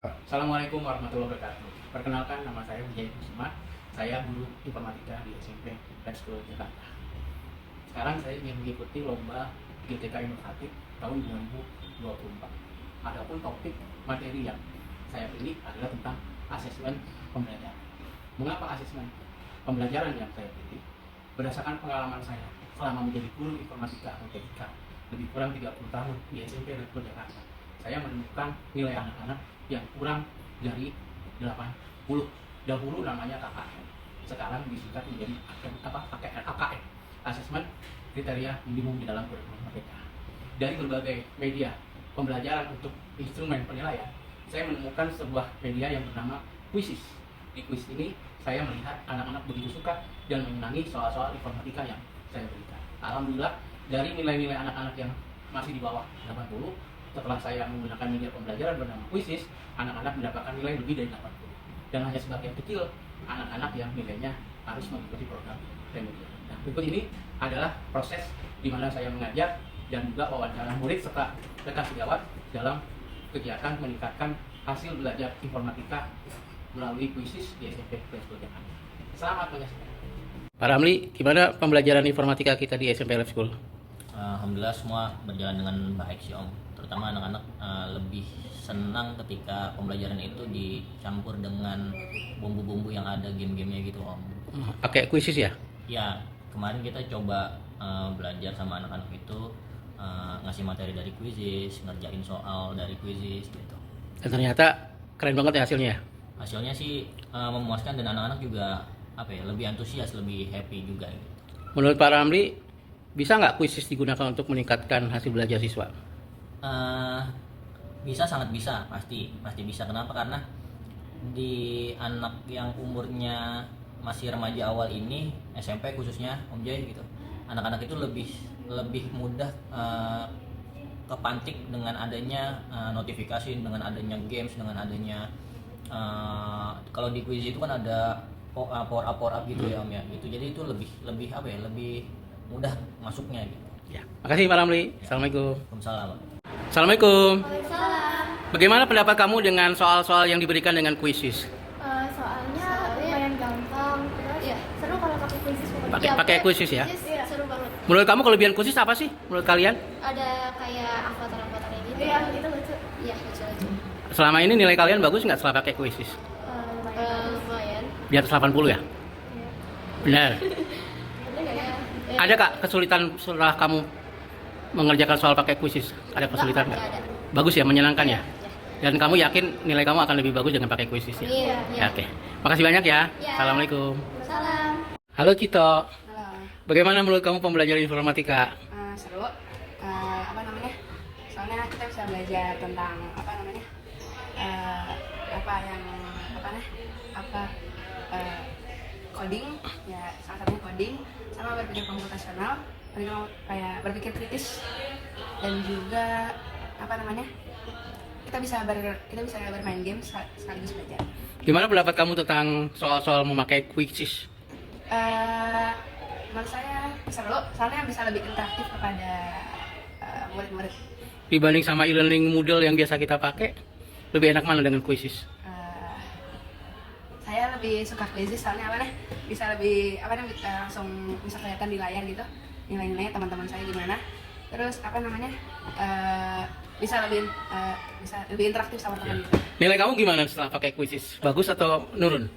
Assalamualaikum warahmatullahi wabarakatuh. Perkenalkan, nama saya Wijaya Kusuma. Saya guru informatika di SMP Red School Jakarta. Sekarang saya ingin mengikuti lomba GTK Inovatif tahun 2024. Adapun topik materi yang saya pilih adalah tentang asesmen pembelajaran. Mengapa asesmen pembelajaran yang saya pilih? Berdasarkan pengalaman saya selama menjadi guru informatika atau TIK lebih kurang 30 tahun di SMP Red School Jakarta, saya menemukan nilai anak-anak yang kurang dari 80. Dahulu namanya KKM, sekarang disingkat menjadi AKM, asesmen kriteria minimum di dalam kurikulum merdeka. Dari berbagai media pembelajaran untuk instrumen penilaian, saya menemukan sebuah media yang bernama Quizizz. Di quiz ini saya melihat anak-anak begitu suka dan menyenangi soal-soal informatika yang saya berikan. Alhamdulillah, dari nilai-nilai anak-anak yang masih di bawah 80, setelah saya menggunakan media pembelajaran bernama Quizizz, anak-anak mendapatkan nilai lebih dari 80. Dan hanya sebagian kecil anak-anak yang nilainya harus mengikuti program remedial. Nah, berikut ini adalah proses di mana saya mengajar dan juga wawancara murid serta rekan sejawat dalam kegiatan meningkatkan hasil belajar informatika melalui Quizizz di SMP Red School Jakarta. Selamat menyaksikan. Pak Ramli, gimana pembelajaran informatika kita di SMP Red School? Alhamdulillah semua berjalan dengan baik sih Om. Terutama anak-anak lebih senang ketika pembelajaran itu dicampur dengan bumbu-bumbu yang ada game-gamenya gitu Om. Pakai Quizizz ya? Ya, kemarin kita coba belajar sama anak-anak itu ngasih materi dari Quizizz, ngerjain soal dari Quizizz gitu. Dan ternyata keren banget ya hasilnya. Hasilnya sih memuaskan dan anak-anak juga lebih antusias, lebih happy juga gitu. Menurut Pak Ramli, bisa nggak Quizizz digunakan untuk meningkatkan hasil belajar siswa? Bisa, sangat bisa, pasti bisa. Kenapa? Karena di anak yang umurnya masih remaja awal ini, SMP khususnya Om Jay gitu, anak-anak itu lebih mudah kepantik dengan adanya notifikasi, dengan adanya games, dengan adanya kalau di quiz itu kan ada power up gitu ya Om ya gitu. Jadi itu lebih mudah masuknya gitu. Ya, makasih Pak Ramli. Ya. Assalamualaikum. Waalaikumsalam. Assalamualaikum. Waalaikumsalam. Bagaimana pendapat kamu dengan soal-soal yang diberikan dengan Quizizz? Soalnya lumayan gampang, terus seru kalau pakai Quizizz. Pakai Quizizz ya? Iya, seru banget. Menurut kamu kelebihan Quizizz apa sih? Menurut kalian? Ada kayak avatar-avatarnya gitu. Iya, itu lucu. Iya, lucu. Selama ini nilai kalian bagus nggak setelah pakai Quizizz? Lumayan. Di atas 80 ya? Benar. Ada Kak kesulitan setelah kamu mengerjakan soal pakai Quizizz? Ada kesulitan nggak? Ada. Bagus ya, menyenangkan ya? Dan kamu yakin nilai kamu akan lebih bagus dengan pakai Quizizz ya? Iya. Ya, oke. Makasih banyak ya. Iya. Assalamualaikum. Salam. Halo Cito. Halo, Bagaimana menurut kamu pembelajaran informatika? seru. Soalnya kita bisa belajar tentang coding, ya salah satunya coding, sama berpikir komputasional, kayak berpikir kritis, dan juga kita bisa bermain game sekaligus belajar. Gimana pendapat kamu tentang soal-soal memakai Quizizz? Menurut saya seru, soalnya bisa lebih interaktif kepada murid-murid. Dibanding sama e-learning Moodle yang biasa kita pakai, lebih enak mana dengan Quizizz? Saya lebih suka Quizizz soalnya bisa lebih langsung bisa kelihatan di layar gitu nilai-nilainya teman-teman saya gimana. Terus bisa lebih interaktif sama teman gitu. Nilai kamu gimana setelah pakai Quizizz? Bagus atau nurun?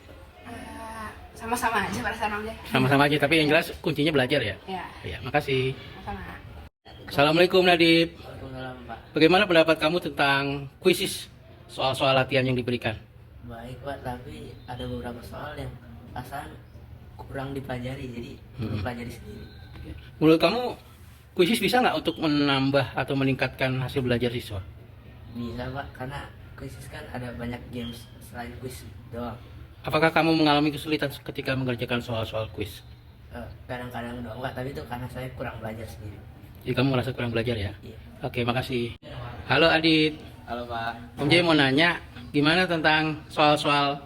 Sama-sama aja perasaan aja. Sama-sama aja, tapi yang jelas kuncinya belajar ya? Ya, Ya, makasih. sama. Assalamualaikum Nadib. Waalaikumsalam Pak. Bagaimana pendapat kamu tentang Quizizz? Soal-soal latihan yang diberikan? Baik Pak, tapi ada beberapa soal yang perasaan kurang dipelajari, jadi perlu pelajari sendiri. Menurut kamu Quizizz bisa nggak untuk menambah atau meningkatkan hasil belajar siswa? Bisa Pak, karena Quizizz kan ada banyak games selain quiz doang. Apakah kamu mengalami kesulitan ketika mengerjakan soal-soal quiz? Kadang-kadang doang Pak, tapi itu karena saya kurang belajar sendiri. Jadi kamu merasa kurang belajar ya? Iya. Oke, makasih. Halo Adit. Halo Pak. Om Jay mau nanya, gimana tentang soal-soal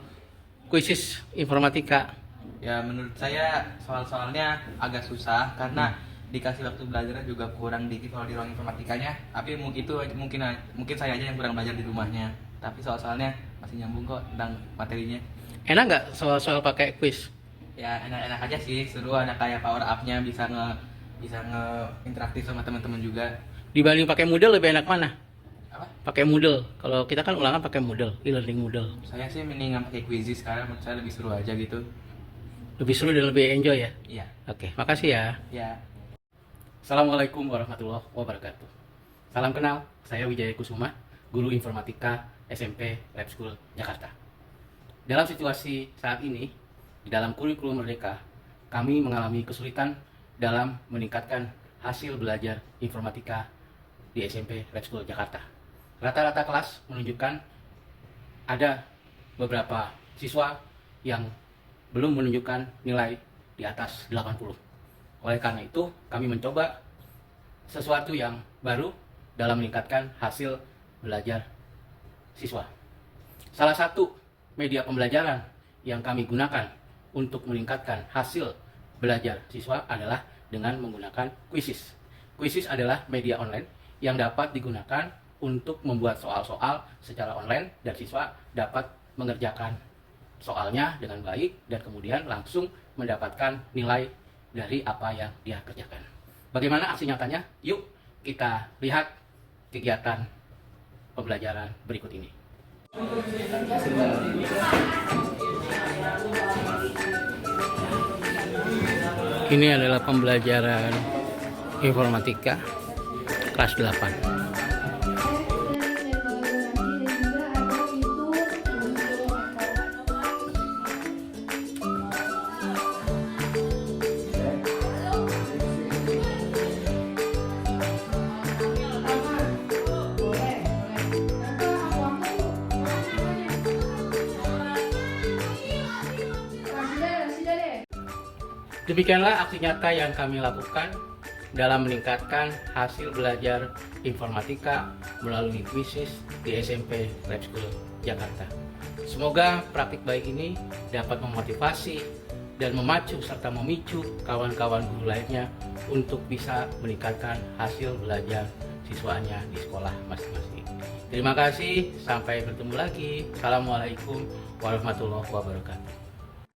Quizizz informatika? Ya menurut saya soal-soalnya agak susah karena dikasih waktu belajarnya juga kurang dikit kalau di ruang informatikanya. Tapi itu mungkin saya aja yang kurang belajar di rumahnya. tapi soal-soalnya masih nyambung kok tentang materinya. Enak nggak soal-soal pakai quiz? Ya enak-enak aja sih, seru, ada kayak power up-nya, bisa interaktif sama teman-teman juga. Dibanding pakai Moodle lebih enak mana? Apa? Pakai Moodle. Kalau kita kan ulangan pakai Moodle, e-learning Moodle. Saya sih mendingan pakai Quizzes sekarang, menurut saya lebih seru aja gitu. Lebih seru dan lebih enjoy ya. Iya. Oke, makasih ya. Ya. Assalamualaikum warahmatullahi wabarakatuh. Salam kenal, saya Wijaya Kusuma, guru informatika SMP Lab School Jakarta. Dalam situasi saat ini, di dalam kurikulum Merdeka, kami mengalami kesulitan dalam meningkatkan hasil belajar informatika di SMP Lab School Jakarta. Rata-rata kelas menunjukkan ada beberapa siswa yang belum menunjukkan nilai di atas 80. Oleh karena itu, kami mencoba sesuatu yang baru dalam meningkatkan hasil belajar siswa. Salah satu media pembelajaran yang kami gunakan untuk meningkatkan hasil belajar siswa adalah dengan menggunakan Quizzes. Quizzes adalah media online yang dapat digunakan untuk membuat soal-soal secara online dan siswa dapat mengerjakan soalnya dengan baik dan kemudian langsung mendapatkan nilai dari apa yang dia kerjakan. Bagaimana aksi nyatanya? Yuk kita lihat kegiatan pembelajaran berikut ini. Ini adalah pembelajaran informatika kelas 8. Demikianlah aksi nyata yang kami lakukan dalam meningkatkan hasil belajar informatika melalui Quizzes di SMP Lab School Jakarta. Semoga praktik baik ini dapat memotivasi dan memacu serta memicu kawan-kawan guru lainnya untuk bisa meningkatkan hasil belajar siswanya di sekolah masing-masing. Terima kasih, sampai bertemu lagi. Assalamualaikum warahmatullahi wabarakatuh.